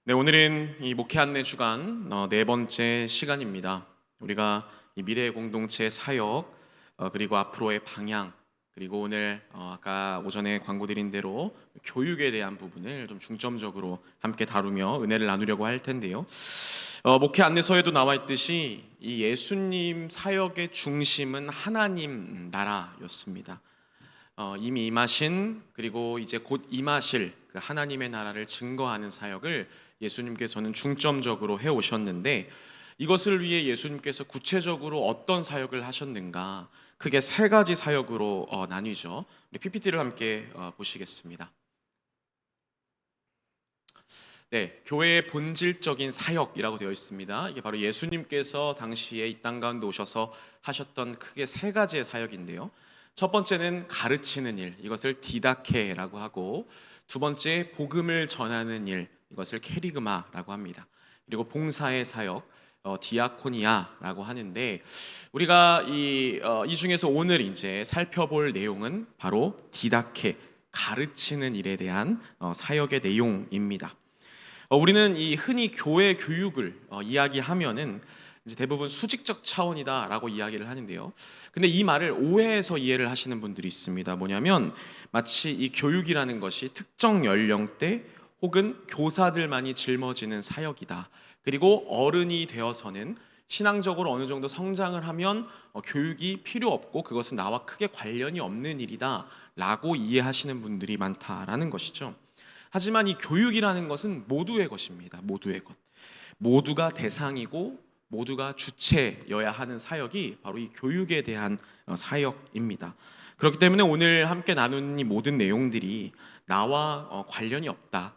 네, 오늘은 이 목회 안내 주간 네 번째 시간입니다. 우리가 이 미래 공동체 사역 그리고 앞으로의 방향 그리고 오늘 아까 오전에 광고 드린 대로 교육에 대한 부분을 좀 중점적으로 함께 다루며 은혜를 나누려고 할 텐데요. 목회 안내서에도 나와 있듯이 이 예수님 사역의 중심은 하나님 나라였습니다. 이미 임하신 그리고 이제 곧 임하실 그 하나님의 나라를 증거하는 사역을 예수님께서는 중점적으로 해 오셨는데 이것을 위해 예수님께서 구체적으로 어떤 사역을 하셨는가 크게 세 가지 사역으로 나뉘죠. 우리 PPT를 함께 보시겠습니다. 네, 교회의 본질적인 사역이라고 되어 있습니다. 이게 바로 예수님께서 당시에 이 땅 가운데 오셔서 하셨던 크게 세 가지의 사역인데요. 첫 번째는 가르치는 일, 이것을 디다케라고 하고, 두 번째 복음을 전하는 일, 이것을 케리그마라고 합니다. 그리고 봉사의 사역, 디아코니아라고 하는데 우리가 이 중에서 오늘 이제 살펴볼 내용은 바로 디다케, 가르치는 일에 대한 사역의 내용입니다. 우리는 이 흔히 교회 교육을 이야기하면은 이제 대부분 수직적 차원이다라고 이야기를 하는데요. 근데 이 말을 오해해서 이해를 하시는 분들이 있습니다. 뭐냐면 마치 이 교육이라는 것이 특정 연령대 혹은 교사들만이 짊어지는 사역이다. 그리고 어른이 되어서는 신앙적으로 어느 정도 성장을 하면 교육이 필요 없고 그것은 나와 크게 관련이 없는 일이다라고 이해하시는 분들이 많다라는 것이죠. 하지만 이 교육이라는 것은 모두의 것입니다. 모두의 것. 모두가 대상이고 모두가 주체여야 하는 사역이 바로 이 교육에 대한 사역입니다. 그렇기 때문에 오늘 함께 나누는 이 모든 내용들이 나와 관련이 없다.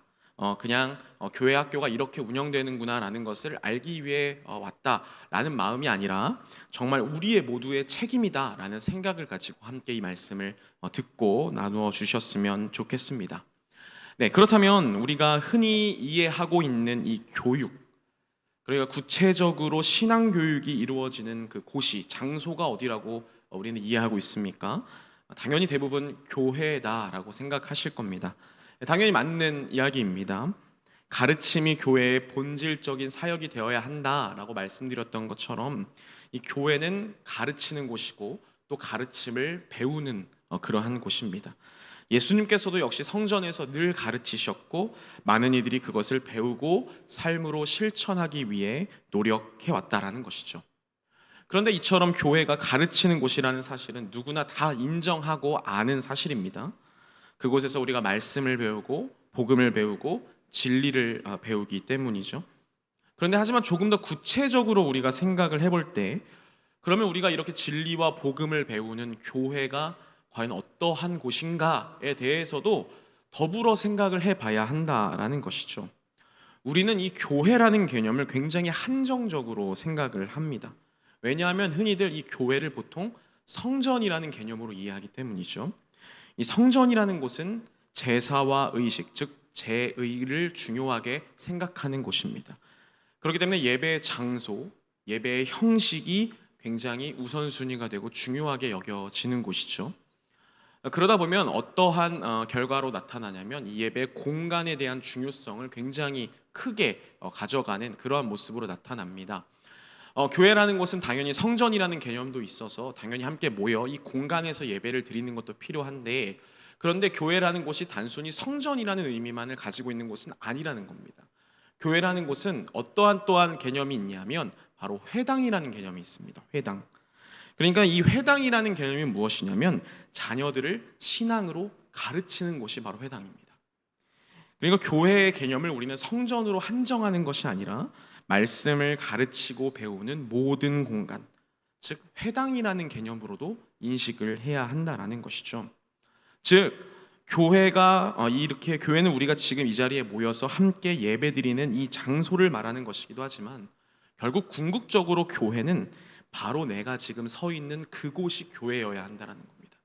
그냥 교회 학교가 이렇게 운영되는구나라는 것을 알기 위해 왔다라는 마음이 아니라 정말 우리의 모두의 책임이다라는 생각을 가지고 함께 이 말씀을 듣고 나누어 주셨으면 좋겠습니다. 네, 그렇다면 우리가 흔히 이해하고 있는 이 교육, 그러니까 구체적으로 신앙 교육이 이루어지는 그 곳이 장소가 어디라고 우리는 이해하고 있습니까? 당연히 대부분 교회다라고 생각하실 겁니다. 당연히 맞는 이야기입니다. 가르침이 교회의 본질적인 사역이 되어야 한다라고 말씀드렸던 것처럼 이 교회는 가르치는 곳이고 또 가르침을 배우는 그러한 곳입니다. 예수님께서도 역시 성전에서 늘 가르치셨고 많은 이들이 그것을 배우고 삶으로 실천하기 위해 노력해 왔다라는 것이죠. 그런데 이처럼 교회가 가르치는 곳이라는 사실은 누구나 다 인정하고 아는 사실입니다. 그곳에서 우리가 말씀을 배우고 복음을 배우고 진리를 배우기 때문이죠. 그런데 하지만 조금 더 구체적으로 우리가 생각을 해볼 때 그러면 우리가 이렇게 진리와 복음을 배우는 교회가 과연 어떠한 곳인가에 대해서도 더불어 생각을 해봐야 한다라는 것이죠. 우리는 이 교회라는 개념을 굉장히 한정적으로 생각을 합니다. 왜냐하면 흔히들 이 교회를 보통 성전이라는 개념으로 이해하기 때문이죠. 이 성전이라는 곳은 제사와 의식, 즉 제의를 중요하게 생각하는 곳입니다. 그렇기 때문에 예배의 장소, 예배의 형식이 굉장히 우선순위가 되고 중요하게 여겨지는 곳이죠. 그러다 보면 어떠한 결과로 나타나냐면 이 예배 공간에 대한 중요성을 굉장히 크게 가져가는 그러한 모습으로 나타납니다. 교회라는 곳은 당연히 성전이라는 개념도 있어서 당연히 함께 모여 이 공간에서 예배를 드리는 것도 필요한데 그런데 교회라는 곳이 단순히 성전이라는 의미만을 가지고 있는 곳은 아니라는 겁니다. 교회라는 곳은 어떠한 또한 개념이 있냐면 바로 회당이라는 개념이 있습니다. 회당. 그러니까 이 회당이라는 개념이 무엇이냐면 자녀들을 신앙으로 가르치는 곳이 바로 회당입니다. 그러니까 교회의 개념을 우리는 성전으로 한정하는 것이 아니라 말씀을 가르치고 배우는 모든 공간, 즉 회당이라는 개념으로도 인식을 해야 한다라는 것이죠. 즉 교회가 이렇게 교회는 우리가 지금 이 자리에 모여서 함께 예배드리는 이 장소를 말하는 것이기도 하지만 결국 궁극적으로 교회는 바로 내가 지금 서 있는 그곳이 교회여야 한다라는 겁니다.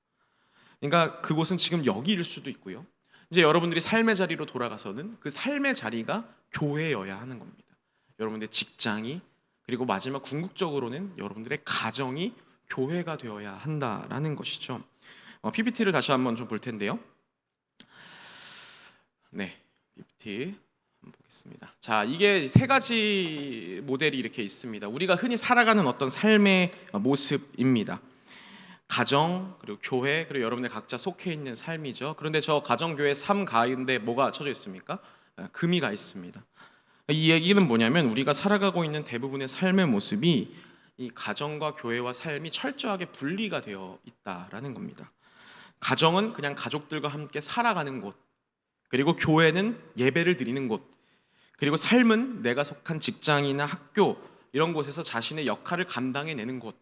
그러니까 그곳은 지금 여기일 수도 있고요. 이제 여러분들이 삶의 자리로 돌아가서는 그 삶의 자리가 교회여야 하는 겁니다. 여러분들의 직장이 그리고 마지막 궁극적으로는 여러분들의 가정이 교회가 되어야 한다라는 것이죠. PPT를 다시 한번 좀 볼 텐데요. 네, PPT 보겠습니다. 자, 이게 세 가지 모델이 이렇게 있습니다. 우리가 흔히 살아가는 어떤 삶의 모습입니다. 가정, 그리고 교회, 그리고 여러분들 각자 속해 있는 삶이죠. 그런데 저 가정, 교회, 삶 가운데 뭐가 쳐져 있습니까? 금이가 있습니다. 이 얘기는 뭐냐면 우리가 살아가고 있는 대부분의 삶의 모습이 이 가정과 교회와 삶이 철저하게 분리가 되어 있다라는 겁니다. 가정은 그냥 가족들과 함께 살아가는 곳, 그리고 교회는 예배를 드리는 곳, 그리고 삶은 내가 속한 직장이나 학교 이런 곳에서 자신의 역할을 감당해내는 곳,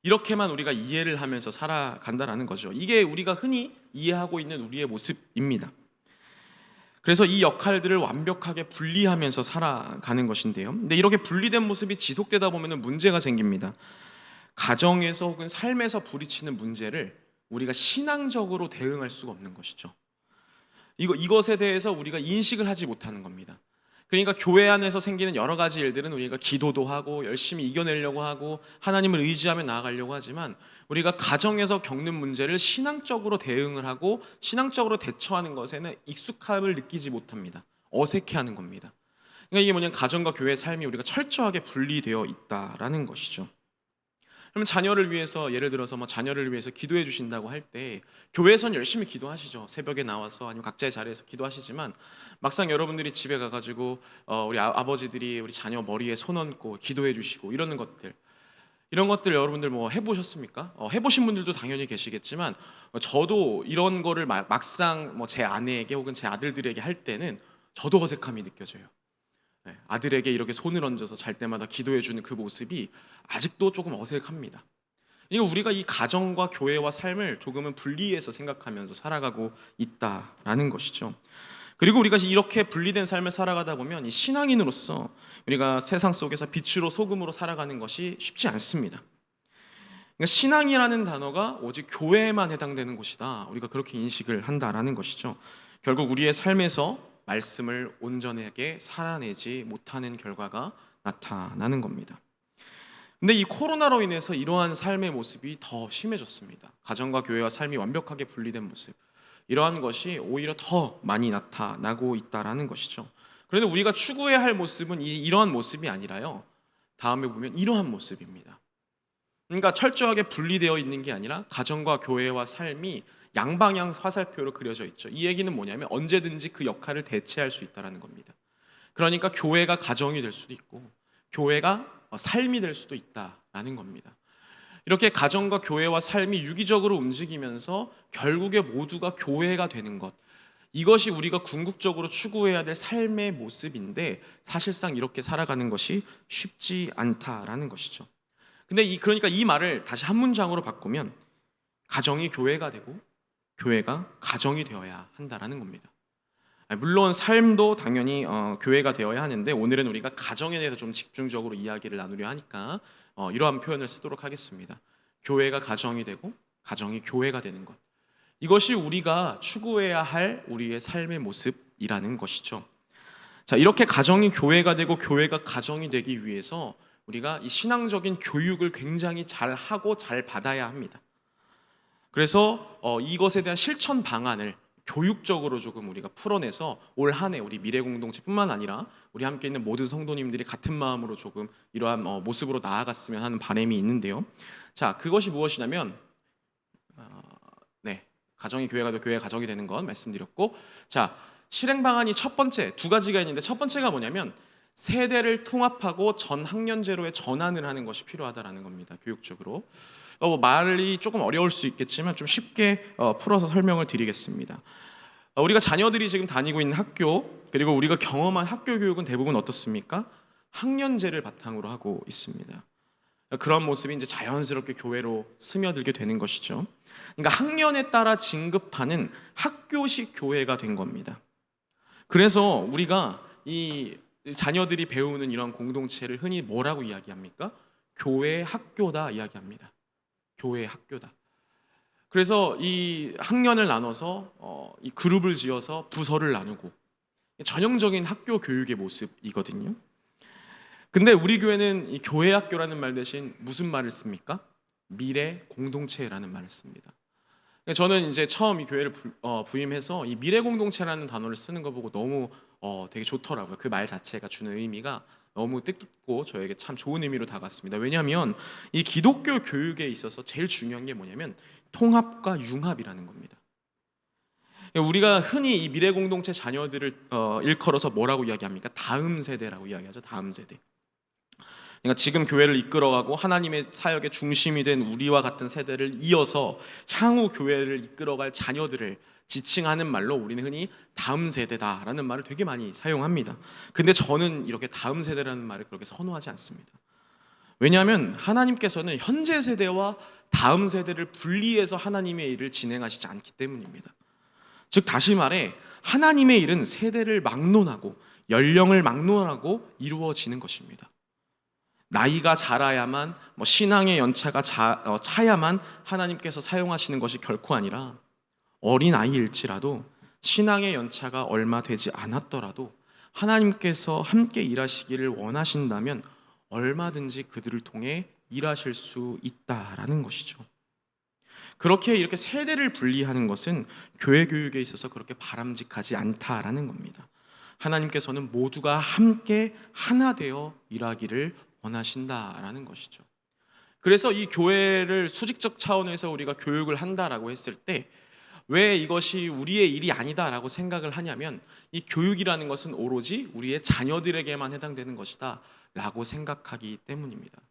이렇게만 우리가 이해를 하면서 살아간다라는 거죠. 이게 우리가 흔히 이해하고 있는 우리의 모습입니다. 그래서 이 역할들을 완벽하게 분리하면서 살아가는 것인데요. 근데 이렇게 분리된 모습이 지속되다 보면 문제가 생깁니다. 가정에서 혹은 삶에서 부딪히는 문제를 우리가 신앙적으로 대응할 수가 없는 것이죠. 이것에 대해서 우리가 인식을 하지 못하는 겁니다. 그러니까 교회 안에서 생기는 여러 가지 일들은 우리가 기도도 하고 열심히 이겨내려고 하고 하나님을 의지하며 나아가려고 하지만 우리가 가정에서 겪는 문제를 신앙적으로 대응을 하고 신앙적으로 대처하는 것에는 익숙함을 느끼지 못합니다. 어색해하는 겁니다. 그러니까 이게 뭐냐면 가정과 교회의 삶이 우리가 철저하게 분리되어 있다라는 것이죠. 그러면 자녀를 위해서 예를 들어서 자녀를 위해서 기도해 주신다고 할 때 교회에선 열심히 기도하시죠. 새벽에 나와서 아니면 각자의 자리에서 기도하시지만 막상 여러분들이 집에 가가지고 우리 아버지들이 우리 자녀 머리에 손 얹고 기도해 주시고 이런 것들 여러분들 해보셨습니까? 해보신 분들도 당연히 계시겠지만 저도 이런 거를 막상 제 아내에게 혹은 제 아들들에게 할 때는 저도 어색함이 느껴져요. 아들에게 이렇게 손을 얹어서 잘 때마다 기도해주는 그 모습이 아직도 조금 어색합니다. 이거 우리가 이 가정과 교회와 삶을 조금은 분리해서 생각하면서 살아가고 있다라는 것이죠. 그리고 우리가 이렇게 분리된 삶을 살아가다 보면 이 신앙인으로서 우리가 세상 속에서 빛으로 소금으로 살아가는 것이 쉽지 않습니다. 그러니까 신앙이라는 단어가 오직 교회에만 해당되는 것이다. 우리가 그렇게 인식을 한다라는 것이죠. 결국 우리의 삶에서 말씀을 온전하게 살아내지 못하는 결과가 나타나는 겁니다. 근데 이 코로나로 인해서 이러한 삶의 모습이 더 심해졌습니다. 가정과 교회와 삶이 완벽하게 분리된 모습. 이러한 것이 오히려 더 많이 나타나고 있다라는 것이죠. 그런데 우리가 추구해야 할 모습은 이러한 모습이 아니라요. 다음에 보면 이러한 모습입니다. 그러니까 철저하게 분리되어 있는 게 아니라 가정과 교회와 삶이 양방향 화살표로 그려져 있죠. 이 얘기는 뭐냐면 언제든지 그 역할을 대체할 수 있다는 겁니다. 그러니까 교회가 가정이 될 수도 있고 교회가 삶이 될 수도 있다라는 겁니다. 이렇게 가정과 교회와 삶이 유기적으로 움직이면서 결국에 모두가 교회가 되는 것, 이것이 우리가 궁극적으로 추구해야 될 삶의 모습인데 사실상 이렇게 살아가는 것이 쉽지 않다라는 것이죠. 근데 그러니까 이 말을 다시 한 문장으로 바꾸면 가정이 교회가 되고 교회가 가정이 되어야 한다라는 겁니다. 물론 삶도 당연히 교회가 되어야 하는데 오늘은 우리가 가정에 대해서 좀 집중적으로 이야기를 나누려 하니까 이러한 표현을 쓰도록 하겠습니다. 교회가 가정이 되고 가정이 교회가 되는 것, 이것이 우리가 추구해야 할 우리의 삶의 모습이라는 것이죠. 자, 이렇게 가정이 교회가 되고 교회가 가정이 되기 위해서 우리가 이 신앙적인 교육을 굉장히 잘 하고 잘 받아야 합니다. 그래서 이것에 대한 실천 방안을 교육적으로 조금 우리가 풀어내서 올 한 해 우리 미래 공동체뿐만 아니라 우리 함께 있는 모든 성도님들이 같은 마음으로 조금 이러한 모습으로 나아갔으면 하는 바람이 있는데요. 자, 그것이 무엇이냐면 가정이 교회가 되고 교회가 가정이 되는 건 말씀드렸고, 자, 실행 방안이 첫 번째 두 가지가 있는데 첫 번째가 뭐냐면 세대를 통합하고 전 학년제로의 전환을 하는 것이 필요하다라는 겁니다. 교육적으로. 말이 조금 어려울 수 있겠지만 좀 쉽게 풀어서 설명을 드리겠습니다. 우리가 자녀들이 지금 다니고 있는 학교 그리고 우리가 경험한 학교 교육은 대부분 어떻습니까? 학년제를 바탕으로 하고 있습니다. 그런 모습이 이제 자연스럽게 교회로 스며들게 되는 것이죠. 그러니까 학년에 따라 진급하는 학교식 교회가 된 겁니다. 그래서 우리가 이 자녀들이 배우는 이런 공동체를 흔히 뭐라고 이야기합니까? 교회 학교다 이야기합니다. 교회 학교다. 그래서 이 학년을 나눠서 이 그룹을 지어서 부서를 나누고 전형적인 학교 교육의 모습이거든요. 근데 우리 교회는 이 교회 학교라는 말 대신 무슨 말을 씁니까? 미래 공동체라는 말을 씁니다. 저는 이제 처음 이 교회를 부임해서 이 미래 공동체라는 단어를 쓰는 거 보고 너무 되게 좋더라고요. 그 말 자체가 주는 의미가 너무 뜻깊고 저에게 참 좋은 의미로 다가왔습니다. 왜냐하면 이 기독교 교육에 있어서 제일 중요한 게 뭐냐면 통합과 융합이라는 겁니다. 우리가 흔히 이 미래 공동체 자녀들을 일컬어서 뭐라고 이야기합니까? 다음 세대라고 이야기하죠. 다음 세대. 그러니까 지금 교회를 이끌어가고 하나님의 사역의 중심이 된 우리와 같은 세대를 이어서 향후 교회를 이끌어갈 자녀들을 지칭하는 말로 우리는 흔히 다음 세대다라는 말을 되게 많이 사용합니다. 근데 저는 이렇게 다음 세대라는 말을 그렇게 선호하지 않습니다. 왜냐하면 하나님께서는 현재 세대와 다음 세대를 분리해서 하나님의 일을 진행하시지 않기 때문입니다. 즉 다시 말해 하나님의 일은 세대를 막론하고 연령을 막론하고 이루어지는 것입니다. 나이가 자라야만 신앙의 연차가 차야만 하나님께서 사용하시는 것이 결코 아니라 어린 아이일지라도 신앙의 연차가 얼마 되지 않았더라도 하나님께서 함께 일하시기를 원하신다면 얼마든지 그들을 통해 일하실 수 있다라는 것이죠. 그렇게 이렇게 세대를 분리하는 것은 교회 교육에 있어서 그렇게 바람직하지 않다라는 겁니다. 하나님께서는 모두가 함께 하나 되어 일하기를 원하신다라는 것이죠. 그래서 이 교회를 수직적 차원에서 우리가 교육을 한다라고 했을 때 왜 이것이 우리의 일이 아니다라고 생각을 하냐면 이 교육이라는 것은 오로지 우리의 자녀들에게만 해당되는 것이다 라고 생각하기 때문입니다.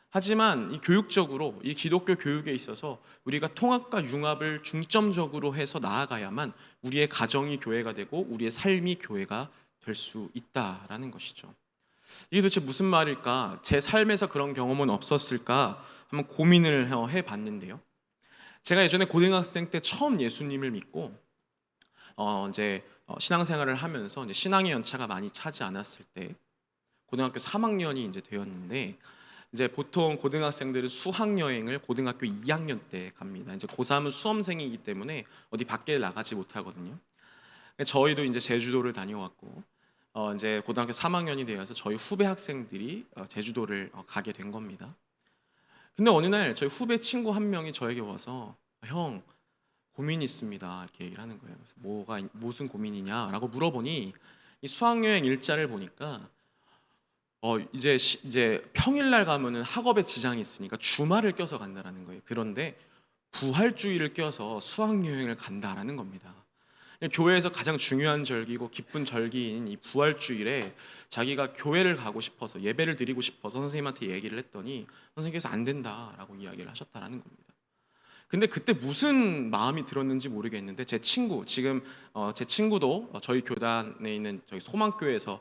하지만 이 교육적으로 이 기독교 교육에 있어서 우리가 통합과 융합을 중점적으로 해서 나아가야만 우리의 가정이 교회가 되고 우리의 삶이 교회가 될 수 있다라는 것이죠. 이게 도대체 무슨 말일까? 제 삶에서 그런 경험은 없었을까? 한번 고민을 해봤는데요. 제가 예전에 고등학생 때 처음 예수님을 믿고 신앙생활을 하면서 이제 신앙의 연차가 많이 차지 않았을 때 고등학교 3학년이 이제 되었는데 이제 보통 고등학생들은 수학 여행을 고등학교 2학년 때 갑니다. 이제 고3은 수험생이기 때문에 어디 밖에 나가지 못하거든요. 저희도 이제 제주도를 다녀왔고 이제 고등학교 3학년이 되어서 저희 후배 학생들이 제주도를 가게 된 겁니다. 근데 어느 날 저희 후배 친구 한 명이 저에게 와서 형 고민이 있습니다 이렇게 얘기를 하는 거예요. 그래서 무슨 고민이냐라고 물어보니 이 수학여행 일자를 보니까 이제 평일날 가면은 학업에 지장이 있으니까 주말을 껴서 간다라는 거예요. 그런데 부활주의를 껴서 수학여행을 간다라는 겁니다. 교회에서 가장 중요한 절기고 기쁜 절기인 이 부활주일에 자기가 교회를 가고 싶어서 예배를 드리고 싶어서 선생님한테 얘기를 했더니 선생님께서 안 된다라고 이야기를 하셨다라는 겁니다. 근데 그때 무슨 마음이 들었는지 모르겠는데 제 친구 지금 제 친구도 저희 교단에 있는 저희 소망교회에서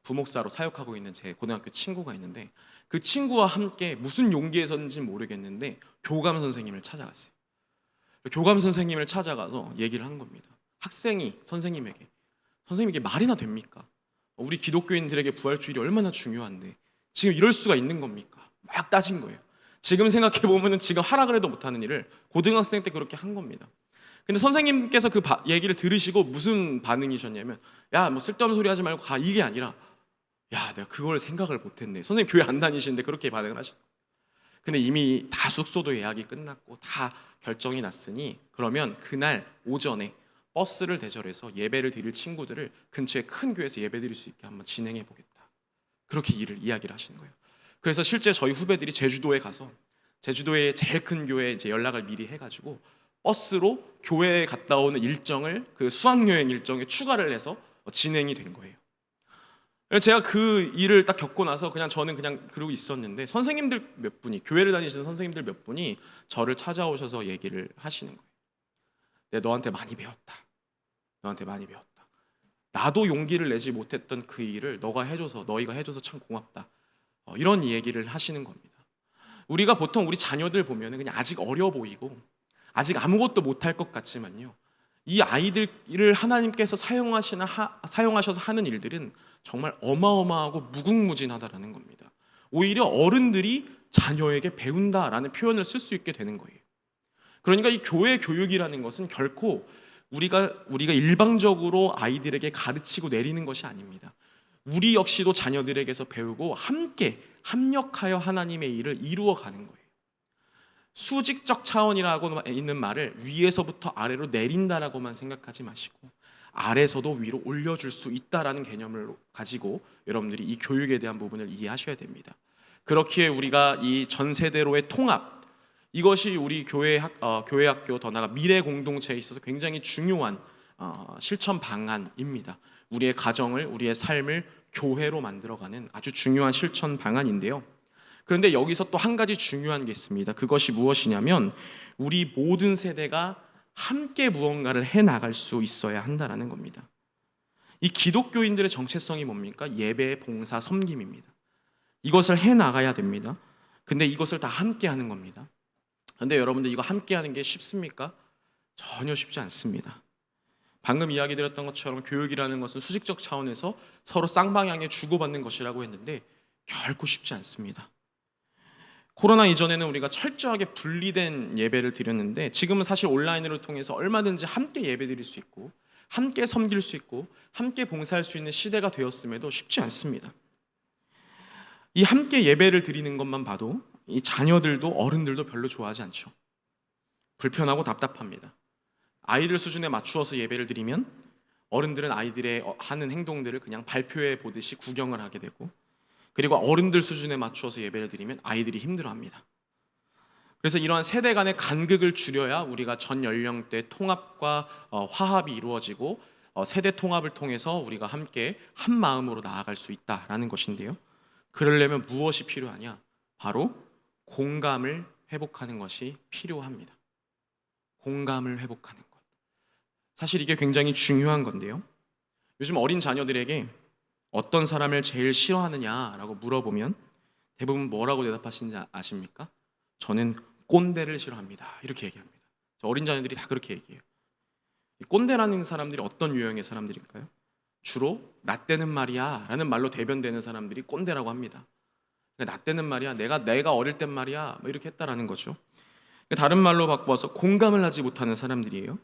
부목사로 사역하고 있는 제 고등학교 친구가 있는데 그 친구와 함께 무슨 용기에서인지 모르겠는데 교감 선생님을 찾아갔어요. 교감 선생님을 찾아가서 얘기를 한 겁니다. 학생이 선생님에게 선생님 이게 말이나 됩니까? 우리 기독교인들에게 부활주일이 얼마나 중요한데 지금 이럴 수가 있는 겁니까? 막 따진 거예요. 지금 생각해 보면은 지금 하락을 해도 못하는 일을 고등학생 때 그렇게 한 겁니다. 근데 선생님께서 그 얘기를 들으시고 무슨 반응이셨냐면 야 뭐 쓸데없는 소리 하지 말고 가 이게 아니라 야 내가 그걸 생각을 못했네. 선생님 교회 안 다니시는데 그렇게 반응을 하시는 거예요. 근데 이미 다 숙소도 예약이 끝났고 다 결정이 났으니 그러면 그날 오전에 버스를 대절해서 예배를 드릴 친구들을 근처에 큰 교회에서 예배 드릴 수 있게 한번 진행해 보겠다. 그렇게 이야기를 하시는 거예요. 그래서 실제 저희 후배들이 제주도에 가서 제주도의 제일 큰 교회에 이제 연락을 미리 해가지고 버스로 교회에 갔다 오는 일정을 그 수학여행 일정에 추가를 해서 진행이 된 거예요. 제가 그 일을 딱 겪고 나서 저는 그냥 그러고 있었는데 선생님들 몇 분이 교회를 다니시는 선생님들 몇 분이 저를 찾아오셔서 얘기를 하시는 거예요. 내가 너한테 많이 배웠다. 너한테 많이 배웠다. 나도 용기를 내지 못했던 그 일을 너희가 해줘서 참 고맙다. 이런 얘기를 하시는 겁니다. 우리가 보통 우리 자녀들 보면 그냥 아직 어려 보이고 아직 아무것도 못할 것 같지만요. 이 아이들을 하나님께서 사용하셔서 하는 일들은 정말 어마어마하고 무궁무진하다라는 겁니다. 오히려 어른들이 자녀에게 배운다라는 표현을 쓸 수 있게 되는 거예요. 그러니까 이 교회 교육이라는 것은 결코 우리가 일방적으로 아이들에게 가르치고 내리는 것이 아닙니다. 우리 역시도 자녀들에게서 배우고 함께 합력하여 하나님의 일을 이루어가는 거예요. 수직적 차원이라고 있는 말을 위에서부터 아래로 내린다라고만 생각하지 마시고 아래서도 위로 올려줄 수 있다라는 개념을 가지고 여러분들이 이 교육에 대한 부분을 이해하셔야 됩니다. 그렇기에 우리가 이 전 세대로의 통합, 이것이 우리 교회 학교 더 나아가 미래 공동체에 있어서 굉장히 중요한 실천 방안입니다. 우리의 가정을, 우리의 삶을 교회로 만들어가는 아주 중요한 실천 방안인데요. 그런데 여기서 또 한 가지 중요한 게 있습니다. 그것이 무엇이냐면 우리 모든 세대가 함께 무언가를 해 나갈 수 있어야 한다는 겁니다. 이 기독교인들의 정체성이 뭡니까? 예배, 봉사, 섬김입니다. 이것을 해 나가야 됩니다. 근데 이것을 다 함께 하는 겁니다. 근데 여러분들 이거 함께 하는 게 쉽습니까? 전혀 쉽지 않습니다. 방금 이야기 드렸던 것처럼 교육이라는 것은 수직적 차원에서 서로 쌍방향에 주고받는 것이라고 했는데 결코 쉽지 않습니다. 코로나 이전에는 우리가 철저하게 분리된 예배를 드렸는데 지금은 사실 온라인으로 통해서 얼마든지 함께 예배 드릴 수 있고 함께 섬길 수 있고 함께 봉사할 수 있는 시대가 되었음에도 쉽지 않습니다. 이 함께 예배를 드리는 것만 봐도 이 자녀들도 어른들도 별로 좋아하지 않죠. 불편하고 답답합니다. 아이들 수준에 맞추어서 예배를 드리면 어른들은 아이들의 하는 행동들을 그냥 발표해 보듯이 구경을 하게 되고, 그리고 어른들 수준에 맞추어서 예배를 드리면 아이들이 힘들어합니다. 그래서 이러한 세대 간의 간극을 줄여야 우리가 전 연령대 통합과 화합이 이루어지고 세대 통합을 통해서 우리가 함께 한 마음으로 나아갈 수 있다라는 것인데요. 그러려면 무엇이 필요하냐? 바로 공감을 회복하는 것이 필요합니다. 공감을 회복하는 것. 사실 이게 굉장히 중요한 건데요. 요즘 어린 자녀들에게 어떤 사람을 제일 싫어하느냐라고 물어보면 대부분 뭐라고 대답하시는지 아십니까? 저는 꼰대를 싫어합니다. 이렇게 얘기합니다. 어린 자녀들이 다 그렇게 얘기해요. 이 꼰대라는 사람들이 어떤 유형의 사람들일까요? 주로 나 때는 말이야 라는 말로 대변되는 사람들이 꼰대라고 합니다. 나 때는 말이야, 내가 어릴 땐 말이야, 뭐 이렇게 했다라는 거죠. 다른 말로 바꿔서 공감을 하지 못하는 사람들이에요.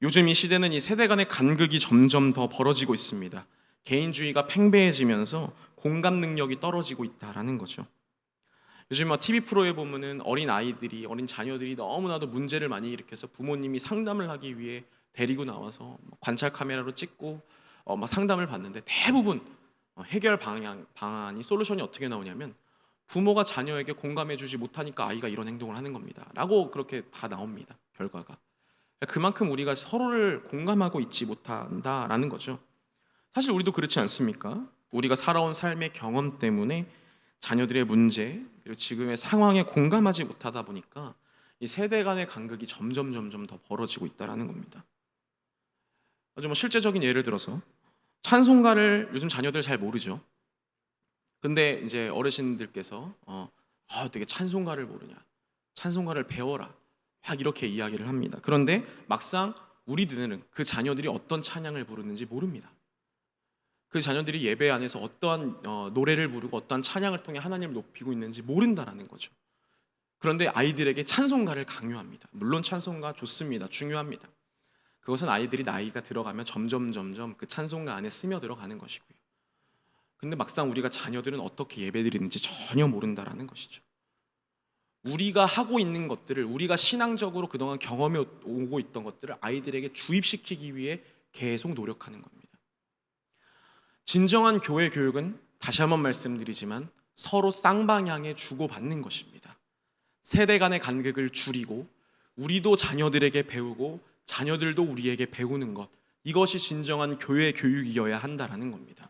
요즘 이 시대는 이 세대 간의 간극이 점점 더 벌어지고 있습니다. 개인주의가 팽배해지면서 공감 능력이 떨어지고 있다라는 거죠. 요즘 TV 프로에 보면은 어린 자녀들이 너무나도 문제를 많이 일으켜서 부모님이 상담을 하기 위해 데리고 나와서 관찰 카메라로 찍고 상담을 받는데 대부분 해결 방안이 솔루션이 어떻게 나오냐면 부모가 자녀에게 공감해주지 못하니까 아이가 이런 행동을 하는 겁니다 라고 그렇게 다 나옵니다. 결과가 그만큼 우리가 서로를 공감하고 있지 못한다라는 거죠. 사실 우리도 그렇지 않습니까? 우리가 살아온 삶의 경험 때문에 자녀들의 문제 그리고 지금의 상황에 공감하지 못하다 보니까 이 세대 간의 간극이 점점 더 벌어지고 있다라는 겁니다. 아주 실제적인 예를 들어서 찬송가를 요즘 자녀들 잘 모르죠. 근데 이제 어르신들께서 되게 찬송가를 모르냐, 찬송가를 배워라, 막 이렇게 이야기를 합니다. 그런데 막상 우리들은 그 자녀들이 어떤 찬양을 부르는지 모릅니다. 그 자녀들이 예배 안에서 어떠한 노래를 부르고 어떠한 찬양을 통해 하나님을 높이고 있는지 모른다라는 거죠. 그런데 아이들에게 찬송가를 강요합니다. 물론 찬송가 좋습니다. 중요합니다. 그것은 아이들이 나이가 들어가면 점점 그 찬송가 안에 스며들어가는 것이고요. 근데 막상 우리가 자녀들은 어떻게 예배드리는지 전혀 모른다라는 것이죠. 우리가 하고 있는 것들을, 우리가 신앙적으로 그동안 경험해 오고 있던 것들을 아이들에게 주입시키기 위해 계속 노력하는 겁니다. 진정한 교회 교육은 다시 한번 말씀드리지만 서로 쌍방향에 주고받는 것입니다. 세대 간의 간극을 줄이고 우리도 자녀들에게 배우고 자녀들도 우리에게 배우는 것, 이것이 진정한 교회 교육이어야 한다라는 겁니다.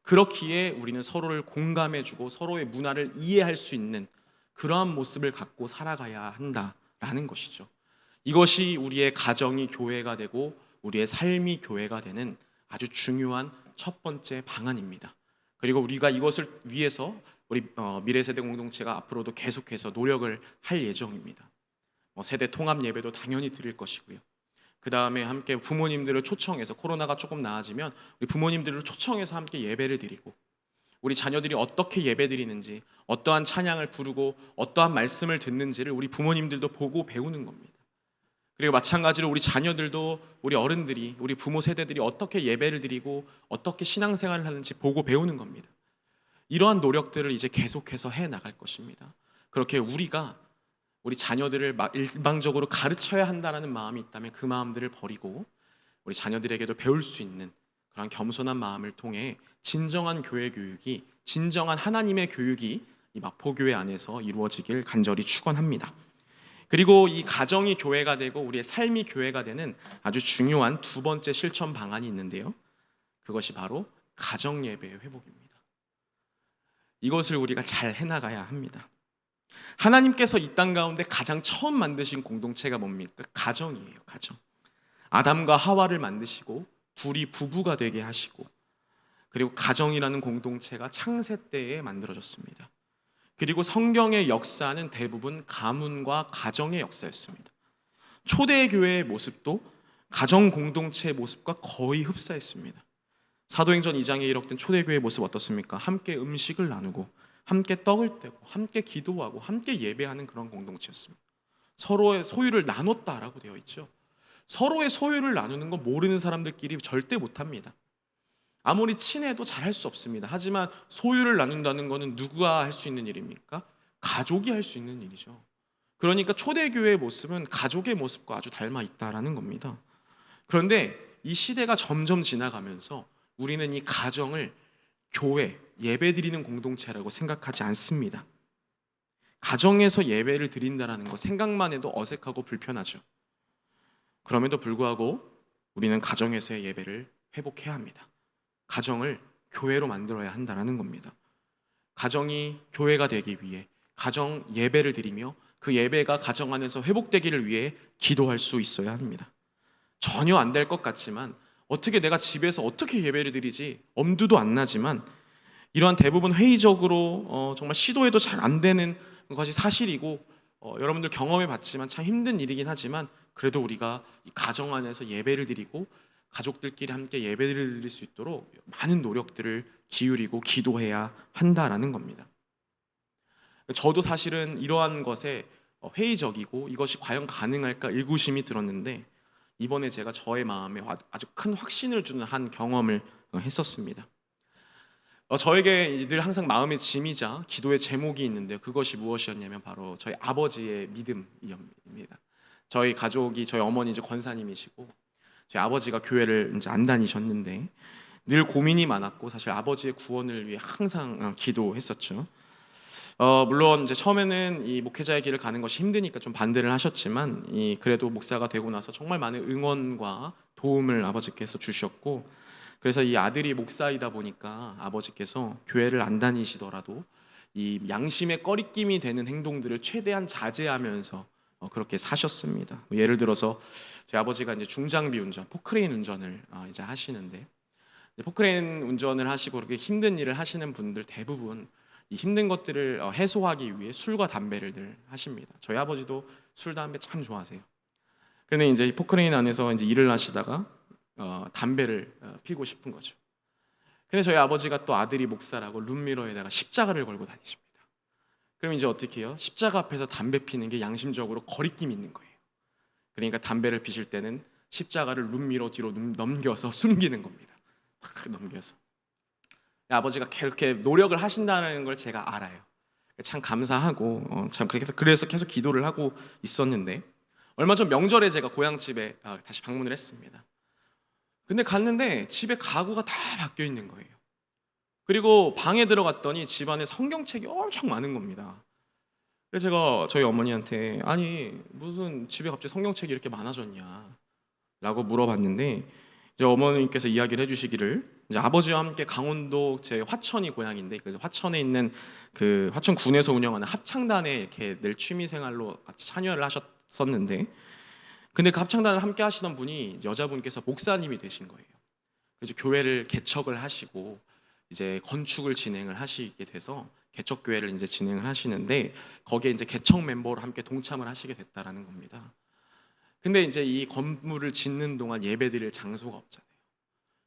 그렇기에 우리는 서로를 공감해주고 서로의 문화를 이해할 수 있는 그러한 모습을 갖고 살아가야 한다라는 것이죠. 이것이 우리의 가정이 교회가 되고 우리의 삶이 교회가 되는 아주 중요한 첫 번째 방안입니다. 그리고 우리가 이것을 위해서 우리 미래세대 공동체가 앞으로도 계속해서 노력을 할 예정입니다. 세대 통합 예배도 당연히 드릴 것이고요. 그 다음에 함께 부모님들을 초청해서, 코로나가 조금 나아지면 우리 부모님들을 초청해서 함께 예배를 드리고, 우리 자녀들이 어떻게 예배 드리는지, 어떠한 찬양을 부르고 어떠한 말씀을 듣는지를 우리 부모님들도 보고 배우는 겁니다. 그리고 마찬가지로 우리 자녀들도 우리 어른들이, 우리 부모 세대들이 어떻게 예배를 드리고 어떻게 신앙생활을 하는지 보고 배우는 겁니다. 이러한 노력들을 이제 계속해서 해 나갈 것입니다. 그렇게 우리가 우리 자녀들을 일방적으로 가르쳐야 한다는 마음이 있다면 그 마음들을 버리고 우리 자녀들에게도 배울 수 있는 그런 겸손한 마음을 통해 진정한 교회 교육이, 진정한 하나님의 교육이 이 마포교회 안에서 이루어지길 간절히 축원합니다. 그리고 이 가정이 교회가 되고 우리의 삶이 교회가 되는 아주 중요한 두 번째 실천 방안이 있는데요. 그것이 바로 가정 예배의 회복입니다. 이것을 우리가 잘 해나가야 합니다. 하나님께서 이 땅 가운데 가장 처음 만드신 공동체가 뭡니까? 가정이에요. 가정. 아담과 하와를 만드시고 둘이 부부가 되게 하시고, 그리고 가정이라는 공동체가 창세 때에 만들어졌습니다. 그리고 성경의 역사는 대부분 가문과 가정의 역사였습니다. 초대 교회의 모습도 가정 공동체의 모습과 거의 흡사했습니다. 사도행전 2장에 이렇던 초대교회의 모습 어떻습니까? 함께 음식을 나누고 함께 떡을 떼고 함께 기도하고 함께 예배하는 그런 공동체였습니다. 서로의 소유를 나눴다라고 되어 있죠. 서로의 소유를 나누는 건 모르는 사람들끼리 절대 못합니다. 아무리 친해도 잘할 수 없습니다. 하지만 소유를 나눈다는 것은 누가 할 수 있는 일입니까? 가족이 할 수 있는 일이죠. 그러니까 초대교회의 모습은 가족의 모습과 아주 닮아 있다라는 겁니다. 그런데 이 시대가 점점 지나가면서 우리는 이 가정을 교회, 예배드리는 공동체라고 생각하지 않습니다. 가정에서 예배를 드린다는 것 생각만 해도 어색하고 불편하죠. 그럼에도 불구하고 우리는 가정에서의 예배를 회복해야 합니다. 가정을 교회로 만들어야 한다는 겁니다. 가정이 교회가 되기 위해 가정 예배를 드리며 그 예배가 가정 안에서 회복되기를 위해 기도할 수 있어야 합니다. 전혀 안 될 것 같지만 어떻게 내가 집에서 어떻게 예배를 드리지 엄두도 안 나지만 이러한 대부분 회의적으로 정말 시도해도 잘 안 되는 것이 사실이고 여러분들 경험해 봤지만 참 힘든 일이긴 하지만 그래도 우리가 이 가정 안에서 예배를 드리고 가족들끼리 함께 예배를 드릴 수 있도록 많은 노력들을 기울이고 기도해야 한다라는 겁니다. 저도 사실은 이러한 것에 회의적이고 이것이 과연 가능할까 의구심이 들었는데 이번에 제가 저의 마음에 아주 큰 확신을 주는 한 경험을 했었습니다. 저에게 늘 항상 마음의 짐이자 기도의 제목이 있는데요. 그것이 무엇이었냐면 바로 저희 아버지의 믿음이었습니다. 저희 가족이 저희 어머니 이제 권사님이시고 저희 아버지가 교회를 이제 안 다니셨는데 늘 고민이 많았고 사실 아버지의 구원을 위해 항상 기도했었죠. 물론 이제 처음에는 이 목회자의 길을 가는 것이 힘드니까 좀 반대를 하셨지만 그래도 목사가 되고 나서 정말 많은 응원과 도움을 아버지께서 주셨고 그래서 이 아들이 목사이다 보니까 아버지께서 교회를 안 다니시더라도 이 양심의 꺼리낌이 되는 행동들을 최대한 자제하면서 그렇게 사셨습니다. 예를 들어서 저희 아버지가 이제 중장비 운전, 포크레인 운전을 이제 하시는데 포크레인 운전을 하시고 그렇게 힘든 일을 하시는 분들 대부분 이 힘든 것들을 해소하기 위해 술과 담배를 늘 하십니다. 저희 아버지도 술, 담배 참 좋아하세요. 그런데 이제 포크레인 안에서 이제 일을 하시다가 담배를 피고 싶은 거죠. 근데 저희 아버지가 또 아들이 목사라고 룸미러에다가 십자가를 걸고 다니십니다. 그럼 이제 어떻게 해요? 십자가 앞에서 담배 피는 게 양심적으로 거리낌이 있는 거예요. 그러니까 담배를 피실 때는 십자가를 룸미러 뒤로 넘겨서 숨기는 겁니다. 막 넘겨서. 아버지가 그렇게 노력을 하신다는 걸 제가 알아요. 참 감사하고 참 그래서 계속 기도를 하고 있었는데 얼마 전 명절에 제가 고향집에 다시 방문을 했습니다. 근데 갔는데 집에 가구가 다 바뀌어 있는 거예요. 그리고 방에 들어갔더니 집안에 성경책이 엄청 많은 겁니다. 그래서 제가 저희 어머니한테 아니 무슨 집에 갑자기 성경책이 이렇게 많아졌냐 라고 물어봤는데 이제 어머님께서 이야기를 해주시기를 이제 아버지와 함께 강원도 제 화천이 고향인데 그래서 화천에 있는 그 화천군에서 운영하는 합창단에 이렇게 늘 취미생활로 같이 참여를 하셨었는데 근데 그 합창단을 함께 하시던 분이 여자분께서 목사님이 되신 거예요. 그래서 교회를 개척을 하시고 이제 건축을 진행을 하시게 돼서 개척교회를 이제 진행을 하시는데 거기에 이제 개척 멤버로 함께 동참을 하시게 됐다라는 겁니다. 근데 이제 이 건물을 짓는 동안 예배드릴 장소가 없잖아요.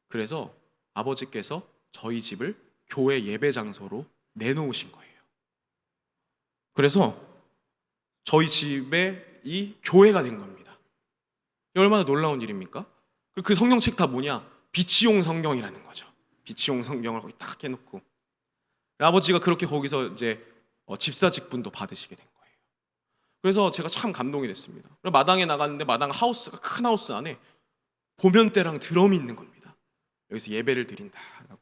그래서 아버지께서 저희 집을 교회 예배 장소로 내놓으신 거예요. 그래서 저희 집에 이 교회가 된 겁니다. 얼마나 놀라운 일입니까? 그 성경책 다 뭐냐? 비치용 성경이라는 거죠. 비치용 성경을 거기 딱 해놓고 아버지가 그렇게 거기서 이제 집사 직분도 받으시게 된 거예요. 그래서 제가 참 감동이 됐습니다. 마당에 나갔는데 마당 하우스가 큰 하우스 안에 보면대랑 드럼이 있는 겁니다. 여기서 예배를 드린다라고.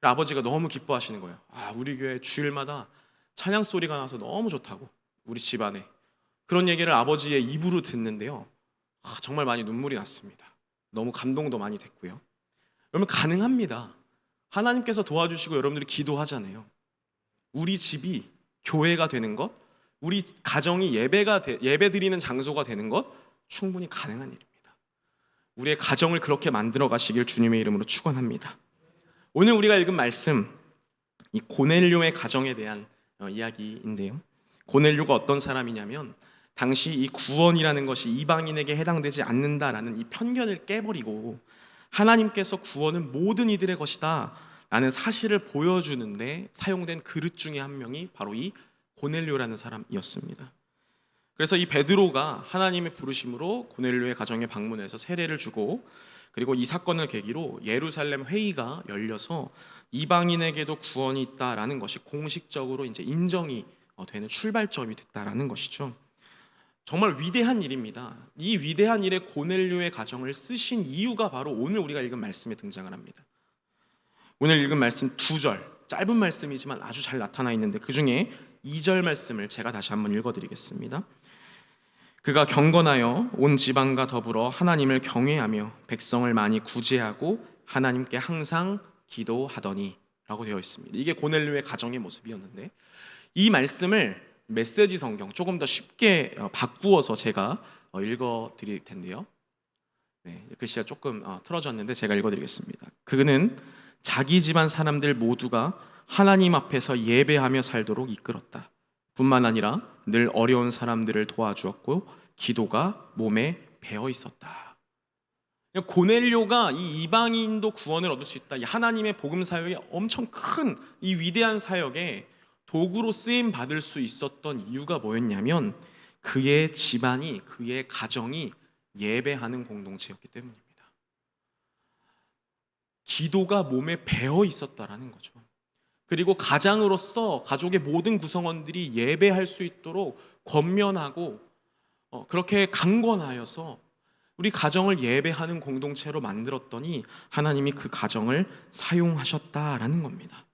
아버지가 너무 기뻐하시는 거예요. 우리 교회 주일마다 찬양 소리가 나서 너무 좋다고, 우리 집안에. 그런 얘기를 아버지의 입으로 듣는데요, 정말 많이 눈물이 났습니다. 너무 감동도 많이 됐고요. 여러분, 가능합니다. 하나님께서 도와주시고 여러분들이 기도하잖아요. 우리 집이 교회가 되는 것, 우리 가정이 예배 드리는 장소가 되는 것, 충분히 가능한 일입니다. 우리의 가정을 그렇게 만들어 가시길 주님의 이름으로 축원합니다. 오늘 우리가 읽은 말씀, 이 고넬료의 가정에 대한 이야기인데요, 고넬료가 어떤 사람이냐면 당시 이 구원이라는 것이 이방인에게 해당되지 않는다라는 이 편견을 깨버리고 하나님께서 구원은 모든 이들의 것이다 라는 사실을 보여주는데 사용된 그릇 중에 한 명이 바로 이 고넬료라는 사람이었습니다. 그래서 이 베드로가 하나님의 부르심으로 고넬료의 가정에 방문해서 세례를 주고, 그리고 이 사건을 계기로 예루살렘 회의가 열려서 이방인에게도 구원이 있다라는 것이 공식적으로 이제 인정이 되는 출발점이 됐다라는 것이죠. 정말 위대한 일입니다. 이 위대한 일에 고넬료의 가정을 쓰신 이유가 바로 오늘 우리가 읽은 말씀에 등장을 합니다. 오늘 읽은 말씀 2절, 짧은 말씀이지만 아주 잘 나타나 있는데 그 중에 2절 말씀을 제가 다시 한번 읽어드리겠습니다. 그가 경건하여 온 지방과 더불어 하나님을 경외하며 백성을 많이 구제하고 하나님께 항상 기도하더니 라고 되어 있습니다. 이게 고넬료의 가정의 모습이었는데, 이 말씀을 메시지 성경 조금 더 쉽게 바꾸어서 제가 읽어드릴 텐데요. 글씨가 조금 틀어졌는데 제가 읽어드리겠습니다. 그는 자기 집안 사람들 모두가 하나님 앞에서 예배하며 살도록 이끌었다. 뿐만 아니라 늘 어려운 사람들을 도와주었고 기도가 몸에 배어 있었다. 고넬료가 이 이방인도 구원을 얻을 수 있다, 이 하나님의 복음 사역에 엄청 큰 이 위대한 사역에 도구로 쓰임 받을 수 있었던 이유가 뭐였냐면 그의 집안이, 그의 가정이 예배하는 공동체였기 때문입니다. 기도가 몸에 배어 있었다라는 거죠. 그리고 가장으로서 가족의 모든 구성원들이 예배할 수 있도록 권면하고 그렇게 강권하여서 우리 가정을 예배하는 공동체로 만들었더니 하나님이 그 가정을 사용하셨다라는 겁니다.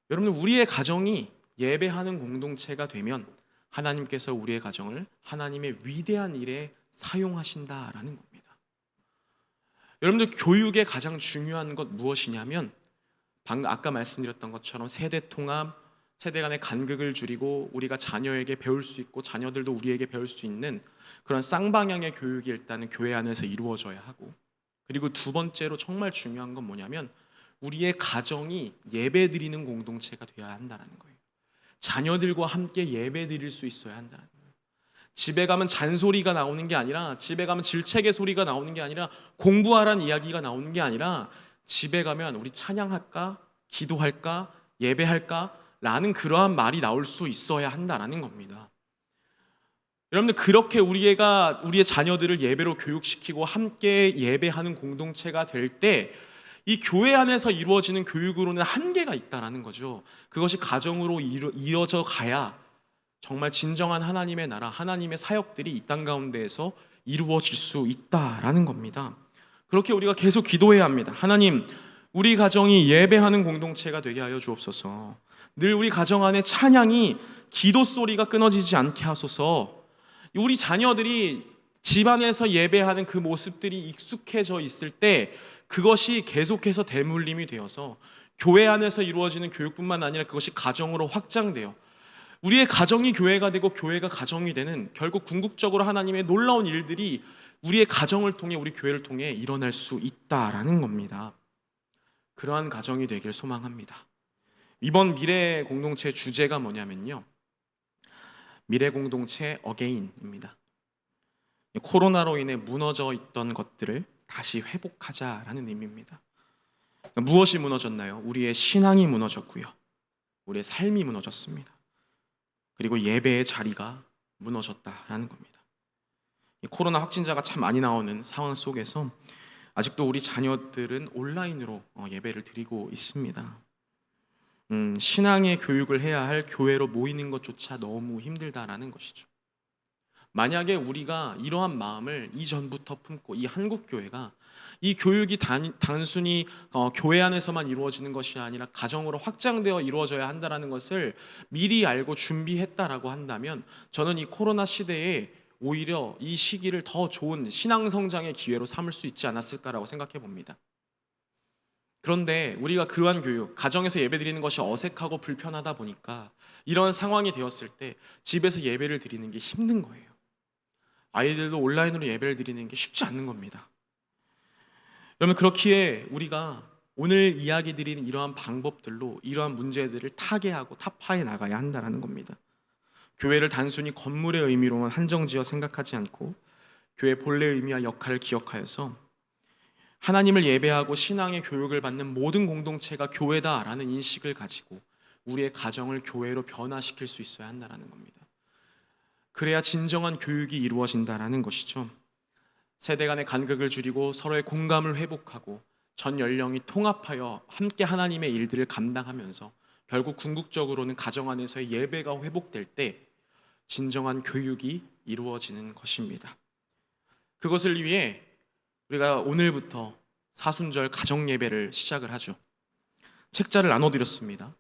여러분, 우리의 가정이 예배하는 공동체가 되면 하나님께서 우리의 가정을 하나님의 위대한 일에 사용하신다라는 겁니다. 여러분들, 교육의 가장 중요한 것 무엇이냐면 방금 아까 말씀드렸던 것처럼 세대 통합, 세대 간의 간극을 줄이고 우리가 자녀에게 배울 수 있고 자녀들도 우리에게 배울 수 있는 그런 쌍방향의 교육이 일단은 교회 안에서 이루어져야 하고, 그리고 두 번째로 정말 중요한 건 뭐냐면 우리의 가정이 예배드리는 공동체가 되어야 한다는 거예요. 자녀들과 함께 예배드릴 수 있어야 한다는 거예요. 집에 가면 잔소리가 나오는 게 아니라, 집에 가면 질책의 소리가 나오는 게 아니라, 공부하라는 이야기가 나오는 게 아니라, 집에 가면 우리 찬양할까? 기도할까? 예배할까? 라는 그러한 말이 나올 수 있어야 한다는 겁니다. 여러분들, 그렇게 우리의 자녀들을 예배로 교육시키고 함께 예배하는 공동체가 될 때 이 교회 안에서 이루어지는 교육으로는 한계가 있다는 거죠. 그것이 가정으로 이어져 가야 정말 진정한 하나님의 나라, 하나님의 사역들이 이 땅 가운데에서 이루어질 수 있다라는 겁니다. 그렇게 우리가 계속 기도해야 합니다. 하나님, 우리 가정이 예배하는 공동체가 되게 하여 주옵소서. 늘 우리 가정 안에 찬양이, 기도 소리가 끊어지지 않게 하소서. 우리 자녀들이 집안에서 예배하는 그 모습들이 익숙해져 있을 때 그것이 계속해서 대물림이 되어서 교회 안에서 이루어지는 교육뿐만 아니라 그것이 가정으로 확장돼요. 우리의 가정이 교회가 되고 교회가 가정이 되는, 결국 궁극적으로 하나님의 놀라운 일들이 우리의 가정을 통해, 우리 교회를 통해 일어날 수 있다라는 겁니다. 그러한 가정이 되길 소망합니다. 이번 미래 공동체 주제가 뭐냐면요, 미래 공동체 어게인입니다. 코로나로 인해 무너져 있던 것들을 다시 회복하자라는 의미입니다. 무엇이 무너졌나요? 우리의 신앙이 무너졌고요, 우리의 삶이 무너졌습니다. 그리고 예배의 자리가 무너졌다라는 겁니다. 코로나 확진자가 참 많이 나오는 상황 속에서 아직도 우리 자녀들은 온라인으로 예배를 드리고 있습니다. 신앙의 교육을 해야 할 교회로 모이는 것조차 너무 힘들다라는 것이죠. 만약에 우리가 이러한 마음을 이전부터 품고 이 한국 교회가 이 교육이 단순히 교회 안에서만 이루어지는 것이 아니라 가정으로 확장되어 이루어져야 한다라는 것을 미리 알고 준비했다라고 한다면 저는 이 코로나 시대에 오히려 이 시기를 더 좋은 신앙 성장의 기회로 삼을 수 있지 않았을까라고 생각해 봅니다. 그런데 우리가 그러한 교육, 가정에서 예배드리는 것이 어색하고 불편하다 보니까 이런 상황이 되었을 때 집에서 예배를 드리는 게 힘든 거예요. 아이들도 온라인으로 예배를 드리는 게 쉽지 않는 겁니다. 그러면 그렇기에 우리가 오늘 이야기 드리는 이러한 방법들로 이러한 문제들을 타개하고 타파해 나가야 한다는 겁니다. 교회를 단순히 건물의 의미로만 한정지어 생각하지 않고 교회 본래 의미와 역할을 기억하여서 하나님을 예배하고 신앙의 교육을 받는 모든 공동체가 교회다라는 인식을 가지고 우리의 가정을 교회로 변화시킬 수 있어야 한다는 겁니다. 그래야 진정한 교육이 이루어진다라는 것이죠. 세대 간의 간극을 줄이고 서로의 공감을 회복하고 전 연령이 통합하여 함께 하나님의 일들을 감당하면서 결국 궁극적으로는 가정 안에서의 예배가 회복될 때 진정한 교육이 이루어지는 것입니다. 그것을 위해 우리가 오늘부터 사순절 가정 예배를 시작을 하죠. 책자를 나눠드렸습니다.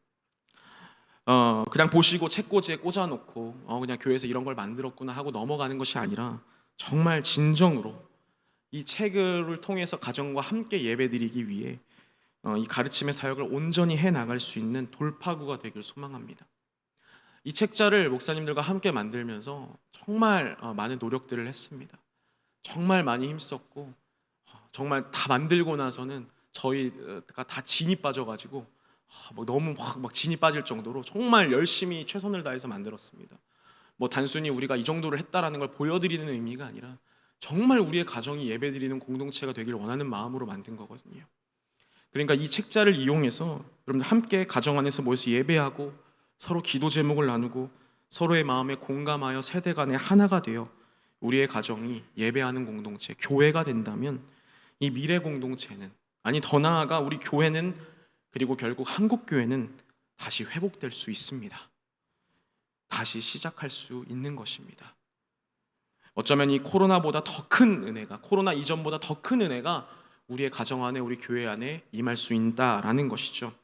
그냥 보시고 책꽂이에 꽂아놓고 그냥 교회에서 이런 걸 만들었구나 하고 넘어가는 것이 아니라 정말 진정으로 이 책을 통해서 가정과 함께 예배드리기 위해 이 가르침의 사역을 온전히 해나갈 수 있는 돌파구가 되길 소망합니다. 이 책자를 목사님들과 함께 만들면서 정말 많은 노력들을 했습니다. 정말 많이 힘썼고 정말 다 만들고 나서는 저희가 다 진이 빠져가지고 너무 막 진이 빠질 정도로 정말 열심히 최선을 다해서 만들었습니다. 뭐 단순히 우리가 이 정도를 했다라는 걸 보여드리는 의미가 아니라 정말 우리의 가정이 예배드리는 공동체가 되길 원하는 마음으로 만든 거거든요. 그러니까 이 책자를 이용해서 여러분들 함께 가정 안에서 모여서 예배하고 서로 기도 제목을 나누고 서로의 마음에 공감하여 세대 간에 하나가 되어 우리의 가정이 예배하는 공동체, 교회가 된다면 이 미래 공동체는, 아니 더 나아가 우리 교회는, 그리고 결국 한국 교회는 다시 회복될 수 있습니다. 다시 시작할 수 있는 것입니다. 어쩌면 이 코로나보다 더 큰 은혜가, 코로나 이전보다 더 큰 은혜가 우리의 가정 안에, 우리 교회 안에 임할 수 있다라는 것이죠.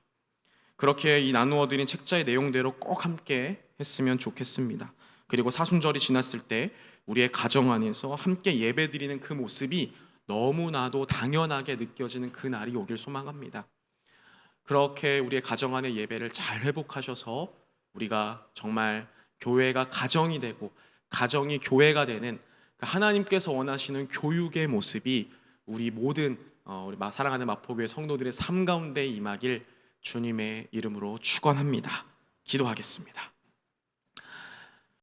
그렇게 이 나누어 드린 책자의 내용대로 꼭 함께 했으면 좋겠습니다. 그리고 사순절이 지났을 때 우리의 가정 안에서 함께 예배드리는 그 모습이 너무나도 당연하게 느껴지는 그 날이 오길 소망합니다. 그렇게 우리의 가정 안의 예배를 잘 회복하셔서 우리가 정말 교회가 가정이 되고 가정이 교회가 되는 하나님께서 원하시는 교육의 모습이 우리 모든 우리 사랑하는 마포교회 성도들의 삶 가운데 임하길 주님의 이름으로 축원합니다. 기도하겠습니다.